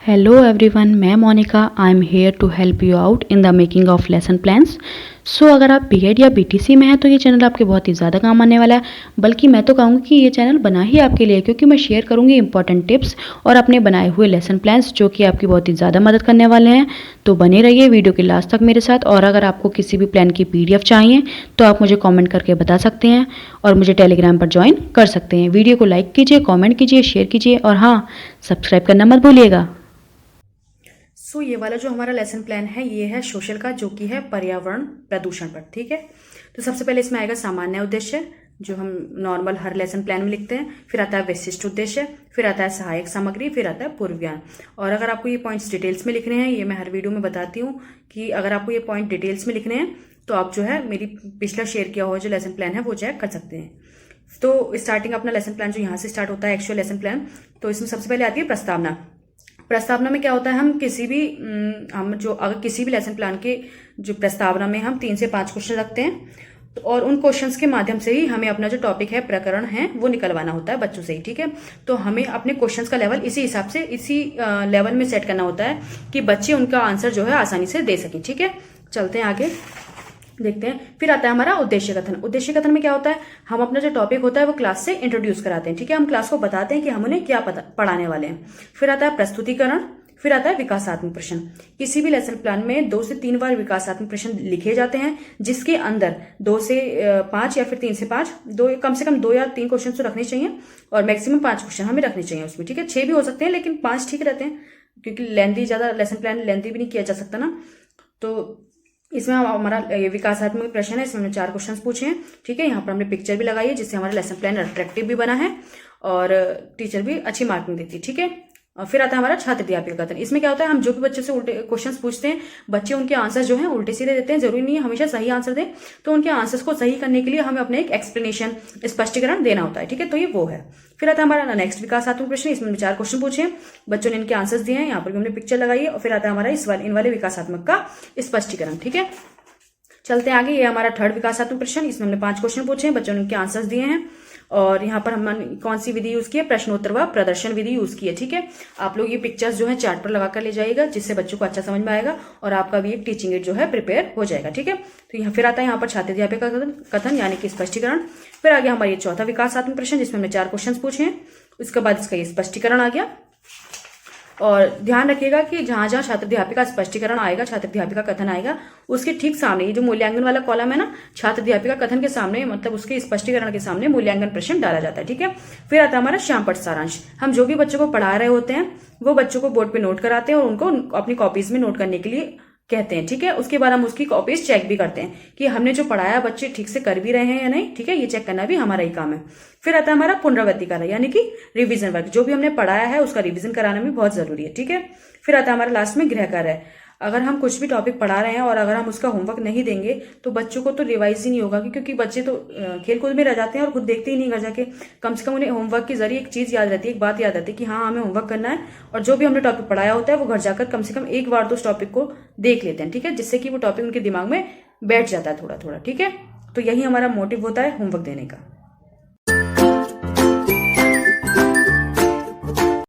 Hello everyone, मैं Monika. I am here to help you out in the making of lesson plans. So अगर आप BEd या BTC में हैं तो ये चैनल आपके बहुत ही ज़्यादा काम आने वाला है। बल्कि मैं तो कहूँगी कि ये चैनल बना ही आपके लिए, क्योंकि मैं शेयर करूँगी इंपॉर्टेंट टिप्स और अपने बनाए हुए लेसन प्लान्स जो कि आपकी बहुत ही ज़्यादा मदद करने वाले हैं। तो बने रहिए वीडियो के लास्ट तक मेरे साथ। और अगर आपको किसी भी प्लान की PDF चाहिए तो आप मुझे कॉमेंट करके बता सकते हैं और मुझे टेलीग्राम पर ज्वाइन कर सकते हैं। वीडियो को लाइक कीजिए, कॉमेंट कीजिए, शेयर कीजिए और हाँ, सब्सक्राइब करना मत भूलिएगा। सो ये वाला जो हमारा लेसन प्लान है ये है सोशल का, जो कि है पर्यावरण प्रदूषण पर। ठीक है, तो सबसे पहले इसमें आएगा सामान्य उद्देश्य, जो हम नॉर्मल हर लेसन प्लान में लिखते हैं। फिर आता है विशिष्ट उद्देश्य, फिर आता है सहायक सामग्री, फिर आता है पूर्व ज्ञान। और अगर आपको ये पॉइंट्स डिटेल्स में लिखने हैं, ये मैं हर वीडियो में बताती हूँ कि अगर आपको ये पॉइंट डिटेल्स में लिखने हैं तो आप जो है मेरी पिछला शेयर किया हुआ जो लेसन प्लान है वो चेक कर सकते हैं। तो स्टार्टिंग अपना लेसन प्लान जो यहाँ से स्टार्ट होता है एक्चुअल लेसन प्लान, तो इसमें सबसे पहले आती है प्रस्तावना। प्रस्तावना में क्या होता है, हम किसी भी अगर किसी भी लेसन प्लान के जो प्रस्तावना में हम 3 से 5 क्वेश्चन रखते हैं और उन क्वेश्चंस के माध्यम से ही हमें अपना जो टॉपिक है, प्रकरण है, वो निकलवाना होता है बच्चों से ही। ठीक है, तो हमें अपने क्वेश्चंस का लेवल इसी हिसाब से इसी लेवल में सेट करना होता है कि बच्चे उनका आंसर जो है आसानी से दे सकें। ठीक है, चलते हैं आगे, देखते हैं। फिर आता है हमारा उद्देश्य कथन। उद्देश्य कथन में क्या होता है, हम अपना जो टॉपिक होता है वो क्लास से इंट्रोड्यूस कराते हैं। ठीक है, हम क्लास को बताते हैं कि हम उन्हें क्या पढ़ाने वाले हैं। फिर आता है प्रस्तुतिकरण, फिर आता है विकासात्मक प्रश्न। किसी भी लेसन प्लान में 2 से 3 बार विकासात्मक प्रश्न लिखे जाते हैं, जिसके अंदर 2 से 5 या फिर 3 से 5, कम से कम 2 या 3 क्वेश्चन तो रखने चाहिए और मैक्सिमम 5 क्वेश्चन हमें रखने चाहिए उसमें। ठीक है, 6 भी हो सकते हैं लेकिन 5 ठीक रहते हैं, क्योंकि लेंथी ज्यादा लेसन प्लान लेंथी भी नहीं किया जा सकता ना। तो इसमें हमारा विकासात्मक प्रश्न है, इसमें हमने 4 क्वेश्चंस पूछे हैं। ठीक है, यहाँ पर हमने पिक्चर भी लगाई है जिससे हमारा लेसन प्लान अट्रैक्टिव भी बना है और टीचर भी अच्छी मार्किंग देती है। ठीक है, और फिर आता है हमारा छात्र अध्यापिका कथन। इसमें क्या होता है, हम जो भी बच्चे से उल्टे क्वेश्चंस पूछते हैं, बच्चे उनके आंसर जो है उल्टे सीधे देते हैं, जरूरी नहीं है हमेशा सही आंसर दें। तो उनके आंसर्स को सही करने के लिए हमें अपने एक एक्सप्लेनेशन, स्पष्टीकरण देना होता है। ठीक है, तो ये वो है। फिर आता है हमारा नेक्स्ट विकासात्मक प्रश्न। इसमें हमने 4 क्वेश्चन पूछे हैं, बच्चों ने इनके आंसर्स दिए हैं, यहाँ पर भी हमने पिक्चर लगाई है। और फिर आता है हमारा इन वाले विकासात्मक का स्पष्टीकरण। ठीक है, चलते हैं आगे। ये हमारा थर्ड विकासात्मक प्रश्न, इसमें हमने 5 क्वेश्चन पूछे हैं, बच्चों ने उनके आंसर्स दिए हैं। और यहाँ पर हमने कौन सी विधि यूज की है, प्रश्नोत्तर व प्रदर्शन विधि यूज की है। ठीक है, आप लोग ये पिक्चर्स जो है चार्ट पर लगाकर ले जाइएगा, जिससे बच्चों को अच्छा समझ में आएगा और आपका भी एक टीचिंग एड जो है प्रिपेयर हो जाएगा। ठीक है, तो यहाँ फिर आता है यहाँ पर छात्र अध्यापक कथन यानी कि स्पष्टीकरण। फिर आ गया हमारा ये चौथा विकासात्मक प्रश्न, जिसमें हमने 4 क्वेश्चन पूछे हैं। उसके बाद इसका ये स्पष्टीकरण आ गया। और ध्यान रखिएगा कि जहां जहां छात्र अध्यापिका स्पष्टीकरण आएगा, छात्र अध्यापिका कथन आएगा, उसके ठीक सामने ये जो मूल्यांकन वाला कॉलम है ना, छात्र अध्यापिका कथन के सामने, मतलब उसके स्पष्टीकरण के सामने मूल्यांकन प्रश्न डाला जाता है। ठीक है, फिर आता है हमारा श्यामपट्ट सारांश। हम जो भी बच्चों को पढ़ा रहे होते हैं वो बच्चों को बोर्ड पे नोट कराते हैं और उनको अपनी कॉपीज में नोट करने के लिए कहते हैं। ठीक है, उसके बाद हम उसकी कॉपीज चेक भी करते हैं कि हमने जो पढ़ाया बच्चे ठीक से कर भी रहे हैं या नहीं। ठीक है, ये चेक करना भी हमारा ही काम है। फिर आता है हमारा पुनरावृत्ति कार्य यानी कि रिवीजन वर्क। जो भी हमने पढ़ाया है उसका रिवीजन कराना भी बहुत जरूरी है। ठीक है, फिर आता है हमारा लास्ट में गृह कार्य। अगर हम कुछ भी टॉपिक पढ़ा रहे हैं और अगर हम उसका होमवर्क नहीं देंगे तो बच्चों को तो रिवाइज ही नहीं होगा, क्योंकि बच्चे तो खेल कूद में रह जाते हैं और खुद देखते ही नहीं घर जाके। कम से कम उन्हें होमवर्क के जरिए एक चीज याद रहती है, एक बात याद रहती है कि हाँ हमें होमवर्क करना है, और जो भी हमने टॉपिक पढ़ाया होता है वो घर जाकर कम से कम एक बार तो उस टॉपिक को देख लेते हैं। ठीक है, जिससे कि वो टॉपिक उनके दिमाग में बैठ जाता है थोड़ा थोड़ा। ठीक है, तो यही हमारा मोटिव होता है होमवर्क देने का।